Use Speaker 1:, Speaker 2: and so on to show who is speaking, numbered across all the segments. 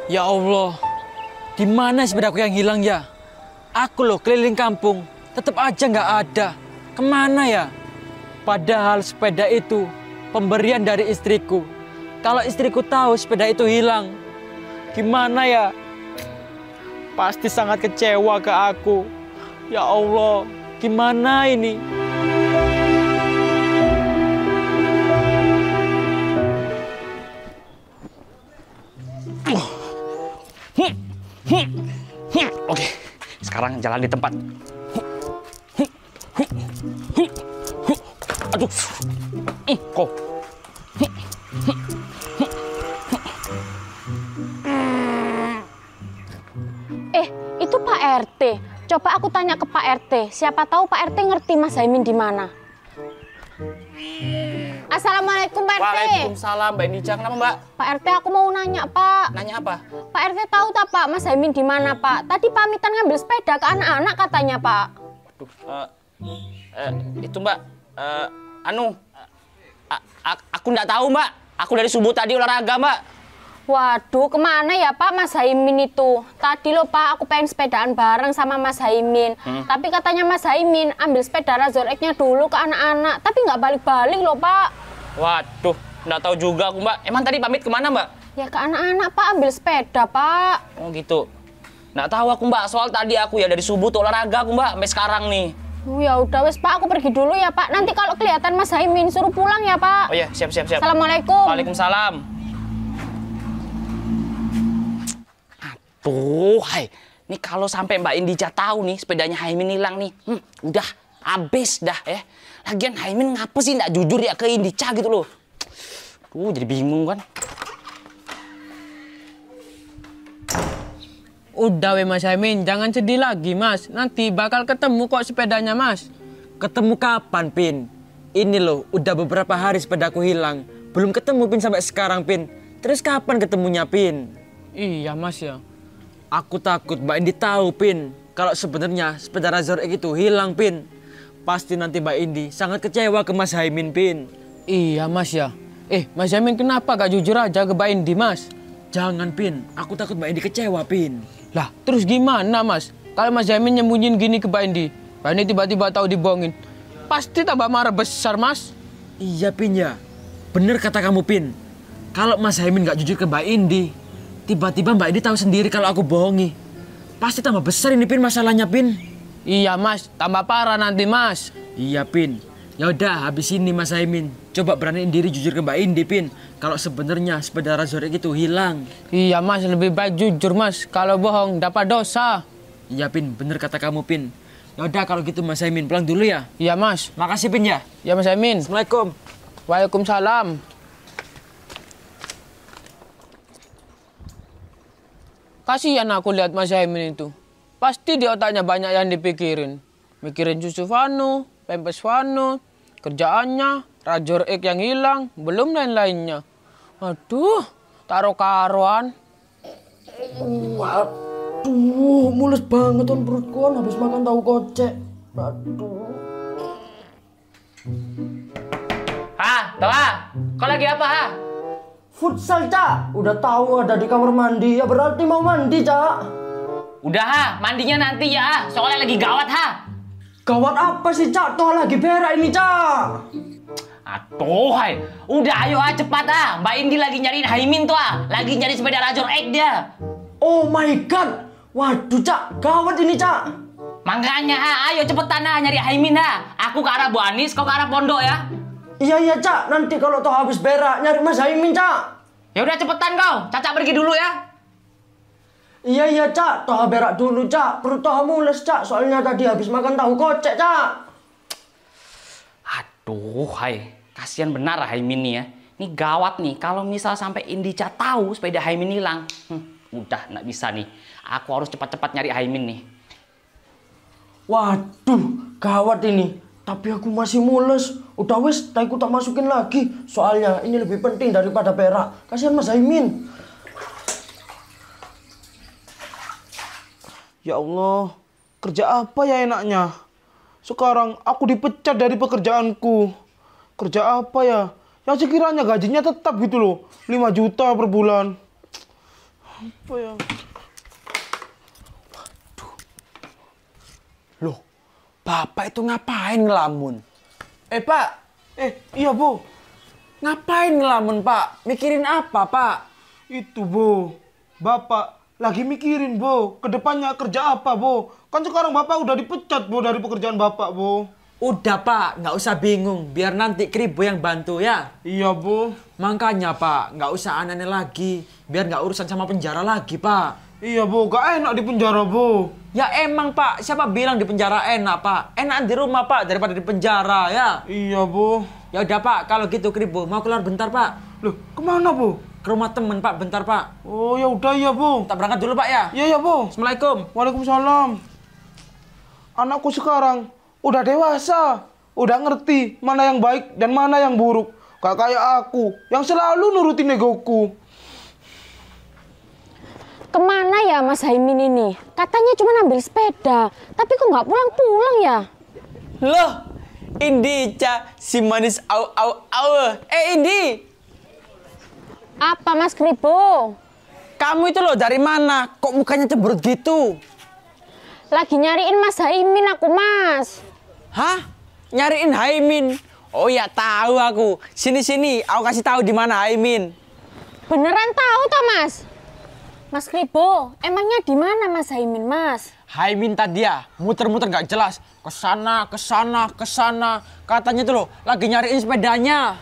Speaker 1: Ya Allah, di mana sepedaku yang hilang ya? Aku loh keliling kampung, tetap aja nggak ada. Kemana ya? Padahal sepeda itu pemberian dari istriku. Kalau istriku tahu sepeda itu hilang, gimana ya? Pasti sangat kecewa ke aku. Ya Allah, gimana ini?
Speaker 2: Oke, sekarang jalan di tempat. Aduh, kok.
Speaker 3: Itu Pak RT. Coba aku tanya ke Pak RT. Siapa tahu Pak RT ngerti Mas Zaimin di mana. Assalamualaikum Pak RT.
Speaker 2: Waalaikumsalam Mbak Nica. Kenapa Mbak?
Speaker 3: Pak RT aku mau nanya Pak.
Speaker 2: Nanya apa?
Speaker 3: Pak RT tahu tak Pak Mas Zaimin di mana Pak? Tadi pamitan ngambil sepeda ke anak-anak katanya Pak.
Speaker 2: Itu Mbak. Aku nggak tahu Mbak. Aku dari subuh tadi olahraga Mbak.
Speaker 3: Waduh, kemana ya Pak Mas Zaimin itu? Tadi loh Pak, aku pengen sepedaan bareng sama Mas Zaimin. Tapi katanya Mas Zaimin ambil sepeda Razor X-nya dulu ke anak-anak. Tapi nggak balik-balik loh Pak.
Speaker 2: Waduh, nggak tahu juga aku Mbak. Emang tadi pamit kemana Mbak?
Speaker 3: Ya ke anak-anak Pak, ambil sepeda Pak.
Speaker 2: Oh gitu. Nggak tahu aku Mbak, soal tadi aku ya dari subuh tuh olahraga aku Mbak, sampai sekarang nih.
Speaker 3: Oh ya udah wes Pak, aku pergi dulu ya Pak. Nanti kalau kelihatan Mas Zaimin suruh pulang ya Pak.
Speaker 2: Oh iya, siap.
Speaker 3: Assalamualaikum.
Speaker 2: Waalaikumsalam. Tuh, hai. Nih kalau sampai Mbak Indija tahu nih sepedanya Haimin hilang nih, udah habis dah ya. Lagian Haimin ngapa sih nggak jujur ya ke Indija gitu loh? Tuh jadi bingung kan.
Speaker 4: Udah we Mas Haimin, jangan sedih lagi Mas. Nanti bakal ketemu kok sepedanya Mas.
Speaker 1: Ketemu kapan, Pin? Ini loh, udah beberapa hari sepedaku hilang. Belum ketemu, Pin, sampai sekarang, Pin. Terus kapan ketemunya, Pin?
Speaker 4: Iya Mas ya.
Speaker 1: Aku takut Mbak Indi tahu, Pin. Kalau sebenarnya sepeda Razor X itu hilang, Pin. Pasti nanti Mbak Indi sangat kecewa ke Mas Haimin, Pin.
Speaker 4: Iya Mas ya. Mas Haimin kenapa gak jujur aja ke Mbak Indi Mas?
Speaker 1: Jangan, Pin. Aku takut Mbak Indi kecewa, Pin.
Speaker 4: Lah, terus gimana Mas? Kalau Mas Haimin nyembunyiin gini ke Mbak Indi, Mbak Indi tiba-tiba tahu dibohongin, pasti tambah marah besar Mas.
Speaker 1: Iya, Pin ya. Bener kata kamu, Pin. Kalau Mas Haimin gak jujur ke Mbak Indi, tiba-tiba Mbak Indi tahu sendiri kalau aku bohongi. Pasti tambah besar ini, Pin, masalahnya, Pin.
Speaker 4: Iya Mas, tambah parah nanti Mas.
Speaker 1: Iya, Pin. Ya udah, habis ini Mas Haimin coba beraniin diri jujur ke Mbak Indi, Pin. Kalau sebenarnya sepeda Razor X itu hilang.
Speaker 4: Iya Mas, lebih baik jujur Mas. Kalau bohong dapat dosa.
Speaker 1: Iya, Pin, bener kata kamu, Pin. Ya udah kalau gitu Mas Haimin pulang dulu ya.
Speaker 4: Iya Mas.
Speaker 1: Makasih, Pin ya.
Speaker 4: Ya Mas Haimin.
Speaker 1: Assalamualaikum.
Speaker 4: Waalaikumsalam. Kasihan aku lihat Mas Haimin itu. Pasti di otaknya banyak yang dipikirin. Mikirin susu Vano, pempes Vano, kerjaannya, Razor X yang hilang, belum lain-lainnya. Aduh, taruh karuan.
Speaker 5: Waduh, mules banget kan perutku kan habis makan tahu kocek. Aduh.
Speaker 2: Toa, kau lagi apa,
Speaker 5: Futsal, Cak. Udah tahu ada di kamar mandi, ya berarti mau mandi, Cak.
Speaker 2: Udah, mandinya nanti ya, soalnya lagi gawat,
Speaker 5: Gawat apa sih, Cak? Toh lagi berak ini, Cak.
Speaker 2: Atuh, hai. Udah, ayo cepat, Mbak Indi lagi nyariin Haimin tuh, lagi nyari sepeda Razor X dia.
Speaker 5: Oh my God. Waduh, Cak. Gawat ini, Cak.
Speaker 2: Makanya, ayo cepetan, nyari Haimin, Aku ke arah Bu Anis, kau ke arah pondok ya.
Speaker 5: Iya, Cak. Nanti kalau toh habis berak, nyari Mas Haimin, Cak.
Speaker 2: Ya udah cepetan kau, Caca pergi dulu ya.
Speaker 5: Iya, Cak. Toh berak dulu, Cak. Perut toh mules, Cak. Soalnya tadi habis makan tahu kocek, Cak.
Speaker 2: Aduh, hai. Kasihan benar Haimin nih ya. Ini gawat nih, kalau misal sampai Indija tahu sepeda Haimin hilang. Udah, nggak bisa nih. Aku harus cepat-cepat nyari Haimin nih.
Speaker 5: Waduh, gawat ini. Tapi aku masih mules. Udah wes, taiku tak masukin lagi. Soalnya ini lebih penting daripada berak. Kasihan Mas Haimin.
Speaker 6: Ya Allah, kerja apa ya enaknya? Sekarang aku dipecat dari pekerjaanku. Kerja apa ya? Yang sekiranya gajinya tetap gitu loh. 5 juta per bulan. Apa ya?
Speaker 1: Loh, Bapak itu ngapain ngelamun?
Speaker 6: Pak. Iya, Bu.
Speaker 1: Ngapain ngelamun, Pak? Mikirin apa, Pak?
Speaker 6: Itu, Bu. Bapak lagi mikirin, Bu. Kedepannya kerja apa, Bu? Kan sekarang Bapak udah dipecat, Bu, dari pekerjaan Bapak, Bu.
Speaker 1: Udah, Pak. Nggak usah bingung. Biar nanti Kribo yang bantu, ya.
Speaker 6: Iya, Bu.
Speaker 1: Makanya, Pak. Nggak usah aneh-aneh lagi. Biar nggak urusan sama penjara lagi, Pak.
Speaker 6: Iya, Bu. Gak enak di penjara, Bu.
Speaker 1: Ya emang, Pak. Siapa bilang di penjara enak, Pak? Enak di rumah, Pak. Daripada di penjara, ya.
Speaker 6: Iya, Bu.
Speaker 1: Ya udah, Pak. Kalau gitu, Kribo. Mau keluar bentar, Pak.
Speaker 6: Loh, kemana, Bu?
Speaker 1: Ke rumah temen, Pak. Bentar, Pak.
Speaker 6: Oh, ya udah, ya, Bu.
Speaker 1: Kita berangkat dulu, Pak, ya.
Speaker 6: Iya, ya, Bu.
Speaker 1: Assalamualaikum.
Speaker 6: Waalaikumsalam. Anakku sekarang udah dewasa. Udah ngerti mana yang baik dan mana yang buruk. Gak kayak aku yang selalu nurutin egoku.
Speaker 3: Kemana ya Mas Haimin ini? Katanya cuma ambil sepeda, tapi kok nggak pulang-pulang ya?
Speaker 1: Loh, Indi, si manis au. Indi.
Speaker 3: Apa Mas Kribo?
Speaker 1: Kamu itu loh dari mana? Kok mukanya cemberut gitu?
Speaker 3: Lagi nyariin Mas Haimin aku, Mas.
Speaker 1: Hah? Nyariin Haimin? Oh ya, tahu aku. Sini, aku kasih tahu di mana Haimin.
Speaker 3: Beneran tahu toh, Mas? Mas Kribo, emangnya di mana Mas Haimin, Mas?
Speaker 1: Haimin tadi ya, muter-muter nggak jelas. Kesana. Katanya tuh loh, lagi nyariin sepedanya.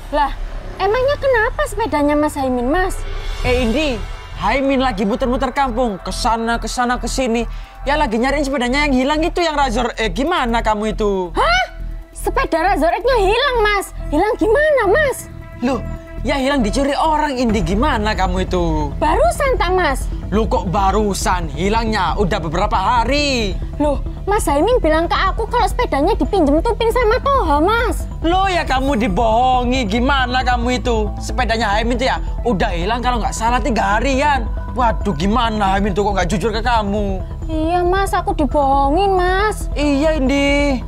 Speaker 3: Lah, emangnya kenapa sepedanya Mas Haimin, Mas?
Speaker 1: Indi, Haimin lagi muter-muter kampung. Kesana, kesini. Ya lagi nyariin sepedanya yang hilang itu, yang Razor. Gimana kamu itu?
Speaker 3: Hah? Sepeda Razor X-nya hilang, Mas. Hilang gimana, Mas?
Speaker 1: Loh, ya hilang dicuri orang, Indi. Gimana kamu itu?
Speaker 3: Barusan tak, Mas?
Speaker 1: Loh, kok barusan? Hilangnya udah beberapa hari.
Speaker 3: Loh, Mas Haimin bilang ke aku kalau sepedanya dipinjem Tupin sama Toha, Mas.
Speaker 1: Loh, ya kamu dibohongi. Gimana kamu itu? Sepedanya Haimin tuh ya udah hilang kalau nggak salah 3 harian. Waduh, gimana Haimin tuh kok nggak jujur ke kamu?
Speaker 3: Iya, Mas. Aku dibohongin, Mas.
Speaker 1: Iya, Indi.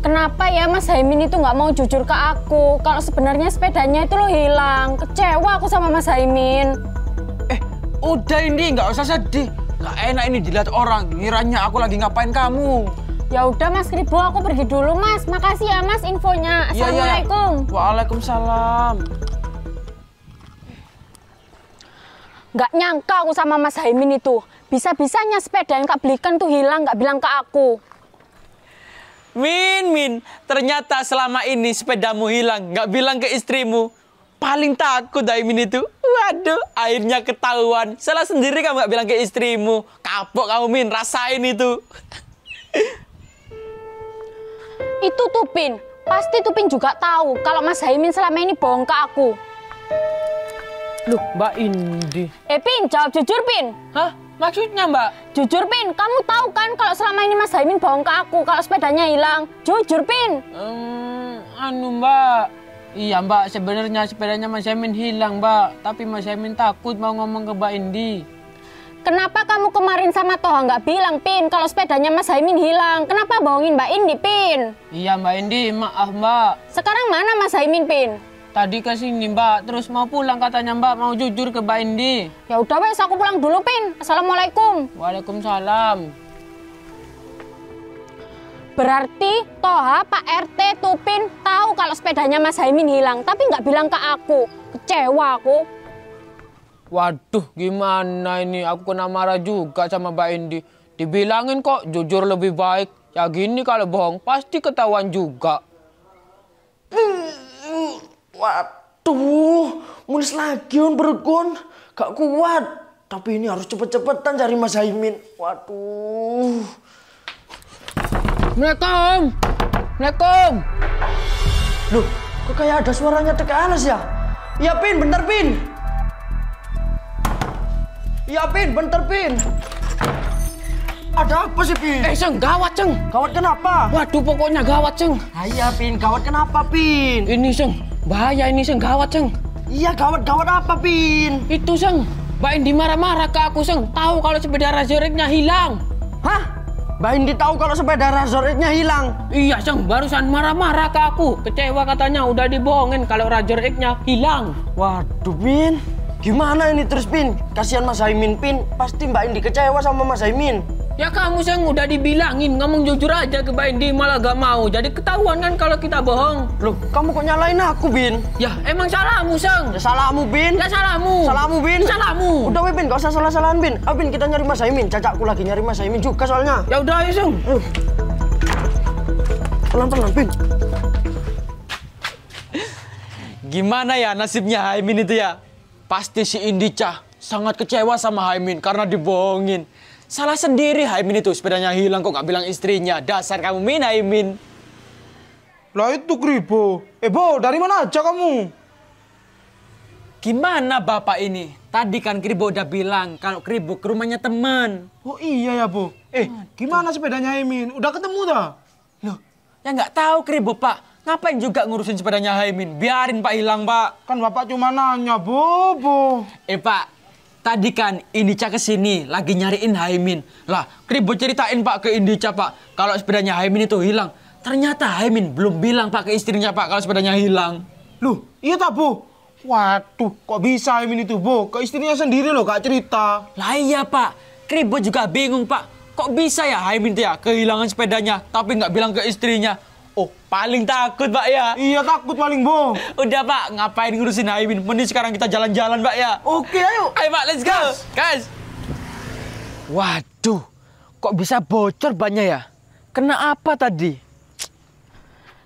Speaker 3: Kenapa ya Mas Haimin itu nggak mau jujur ke aku kalau sebenarnya sepedanya itu loh hilang? Kecewa aku sama Mas Haimin.
Speaker 1: Udah, Indi, nggak usah sedih. Nggak enak ini dilihat orang. Ngiranya aku lagi ngapain kamu.
Speaker 3: Ya udah Mas Kribo, aku pergi dulu, Mas. Makasih ya Mas infonya. Assalamualaikum.
Speaker 1: Waalaikumsalam.
Speaker 3: Nggak nyangka aku sama Mas Haimin itu. Bisa-bisanya sepeda yang tak belikan tuh hilang, nggak bilang ke aku.
Speaker 1: Min, ternyata selama ini sepedamu hilang, nggak bilang ke istrimu. Paling takut Haimin itu. Waduh, akhirnya ketahuan. Salah sendiri kamu nggak bilang ke istrimu. Kapok kamu, Min, rasain itu.
Speaker 3: Itu Tupin. Pasti Tupin juga tahu kalau Mas Haimin selama ini bohong ke aku.
Speaker 4: Loh, Mbak Indi.
Speaker 3: Pin, jawab jujur, Pin.
Speaker 4: Hah? Maksudnya, Mbak?
Speaker 3: Jujur, Pin. Kamu tahu kan kalau selama ini Mas Haimin bohong ke aku kalau sepedanya hilang. Jujur, Pin.
Speaker 4: Mbak. Iya, Mbak. Sebenarnya sepedanya Mas Haimin hilang, Mbak. Tapi Mas Haimin takut mau ngomong ke Mbak Indi.
Speaker 3: Kenapa kamu kemarin sama Toha nggak bilang, Pin, kalau sepedanya Mas Haimin hilang? Kenapa bohongin Mbak Indi, Pin?
Speaker 4: Iya, Mbak Indi. Maaf, Mbak.
Speaker 3: Sekarang mana Mas Haimin, Pin?
Speaker 4: Tadi ke sini, Mbak. Terus mau pulang katanya, Mbak. Mau jujur ke Mbak Indi.
Speaker 3: Ya udah wes, aku pulang dulu, Pin. Assalamualaikum.
Speaker 4: Waalaikumsalam.
Speaker 3: Berarti Toha, Pak RT, Tupin tahu kalau sepedanya Mas Haimin hilang, tapi nggak bilang ke aku. Kecewa aku.
Speaker 4: Waduh, gimana ini? Aku kena marah juga sama Mbak Indi. Dibilangin kok jujur lebih baik. Ya gini kalau bohong pasti ketahuan juga.
Speaker 5: Waduh, mules lagi perutku. Gak kuat. Tapi ini harus cepet-cepetan cari Mas Haimin. Waduh.
Speaker 4: Assalamualaikum. Assalamualaikum.
Speaker 5: Loh, kok kayak ada suaranya Teh Alas ya? Iya, Pin, bentar, Pin. Iya, Pin, bentar, Pin. Ada apa sih, Pin?
Speaker 4: Ceng, gawat, Ceng.
Speaker 5: Gawat kenapa?
Speaker 4: Waduh, pokoknya gawat, Ceng.
Speaker 5: Iya, Pin, gawat kenapa, Pin?
Speaker 4: Ini, Ceng. Bahaya ini, Ceng. Gawat, Ceng.
Speaker 5: Iya, gawat apa, Pin?
Speaker 4: Itu, Ceng. Mbak Indi marah-marah ke aku, Ceng. Tahu kalau sepeda Razor X-nya hilang.
Speaker 5: Hah? Mbak Indi tahu kalau sepeda Razor X-nya hilang?
Speaker 4: Iya, Ceng. Barusan marah-marah ke aku. Kecewa katanya udah dibohongin kalau Razor X-nya hilang.
Speaker 5: Waduh, Pin. Gimana ini terus, Pin? Kasihan Mas Haimin, Pin. Pasti Mbak Indi kecewa sama Mas Haimin.
Speaker 4: Ya kamu Sang udah dibilangin ngomong jujur aja ke Mbak Indi malah gak mau. Jadi ketahuan kan kalau kita bohong.
Speaker 5: Loh, kamu kok nyalain aku, Bin?
Speaker 4: Ya emang salahmu Sang.
Speaker 5: Ya salahmu, Bin.
Speaker 4: Ya salahmu.
Speaker 5: Salahmu, Bin.
Speaker 4: Salahmu.
Speaker 5: Udah, Bin, gak usah salah-salahan, Bin. Ayo, Bin, kita nyari Mas Haimin. Cacakku lagi nyari Mas Haimin juga soalnya.
Speaker 4: Ya udah ayo Sang.
Speaker 5: Pelan-pelan, Bin.
Speaker 1: Gimana ya nasibnya Haimin itu ya? Pasti si Indica sangat kecewa sama Haimin karena dibohongin. Salah sendiri Haimin itu, sepedanya hilang kok nggak bilang istrinya. Dasar kamu Min, Haimin.
Speaker 6: Lah itu Kribo. Bo, dari mana aja kamu?
Speaker 1: Gimana Bapak ini? Tadi kan Kribo udah bilang kalau Kribo ke rumahnya teman.
Speaker 6: Oh iya ya, Bo. Gimana sepedanya Haimin? Udah ketemu dah?
Speaker 1: Loh, ya nggak tahu Kribo Pak. Ngapain juga ngurusin sepedanya Haimin? Biarin Pak hilang Pak.
Speaker 6: Kan Bapak cuma nanya, Bo.
Speaker 1: Pak, tadi kan Indica kesini lagi nyariin Haimin. Lah, Kribo ceritain Pak ke Indica Pak kalau sepedanya Haimin itu hilang. Ternyata Haimin belum bilang Pak ke istrinya Pak kalau sepedanya hilang.
Speaker 6: Loh, iya tak, Bo? Waduh, kok bisa Haimin itu, Bo? Ke istrinya sendiri loh, gak cerita.
Speaker 1: Lah iya Pak, Kribo juga bingung Pak. Kok bisa ya Haimin tuh ya kehilangan sepedanya tapi nggak bilang ke istrinya? Oh, paling takut Pak ya.
Speaker 6: Iya, takut paling, Bo.
Speaker 1: Udah Pak, ngapain ngurusin Haimin? Mending sekarang kita jalan-jalan Pak ya.
Speaker 6: Oke, ayo.
Speaker 1: Ayo Pak, let's go. Guys. Waduh, kok bisa bocor bannya ya? Kena apa tadi?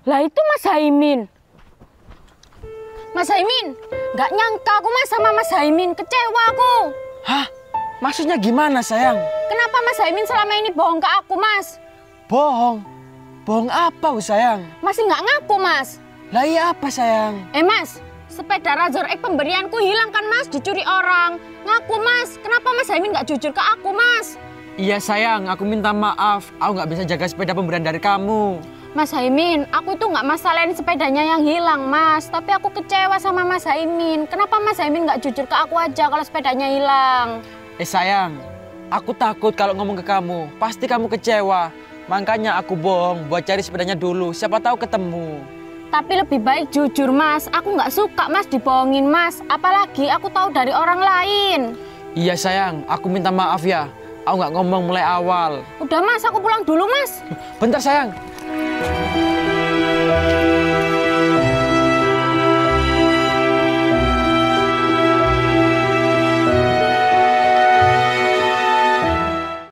Speaker 3: Lah itu Mas Haimin. Mas Haimin, nggak nyangka aku Mas sama Mas Haimin. Kecewa aku.
Speaker 1: Hah? Maksudnya gimana sayang?
Speaker 3: Kenapa Mas Haimin selama ini bohong ke aku, Mas?
Speaker 1: Bohong? Bohong apa sayang?
Speaker 3: Masih nggak ngaku, Mas.
Speaker 1: Lah iya apa sayang?
Speaker 3: Mas, sepeda Razor X pemberianku hilang kan Mas, dicuri orang. Ngaku Mas, kenapa Mas Haimin nggak jujur ke aku Mas?
Speaker 1: Iya sayang, aku minta maaf. Aku nggak bisa jaga sepeda pemberian dari kamu.
Speaker 3: Mas Haimin, aku itu nggak masalahin sepedanya yang hilang Mas. Tapi aku kecewa sama Mas Haimin. Kenapa Mas Haimin nggak jujur ke aku aja kalau sepedanya hilang?
Speaker 1: Sayang, aku takut kalau ngomong ke kamu. Pasti kamu kecewa. Makanya aku bohong buat cari sepedanya dulu. Siapa tahu ketemu.
Speaker 3: Tapi lebih baik jujur Mas. Aku nggak suka Mas dibohongin Mas. Apalagi aku tahu dari orang lain.
Speaker 1: Iya sayang, aku minta maaf ya. Aku nggak ngomong mulai awal.
Speaker 3: Udah Mas, aku pulang dulu Mas.
Speaker 1: Bentar sayang.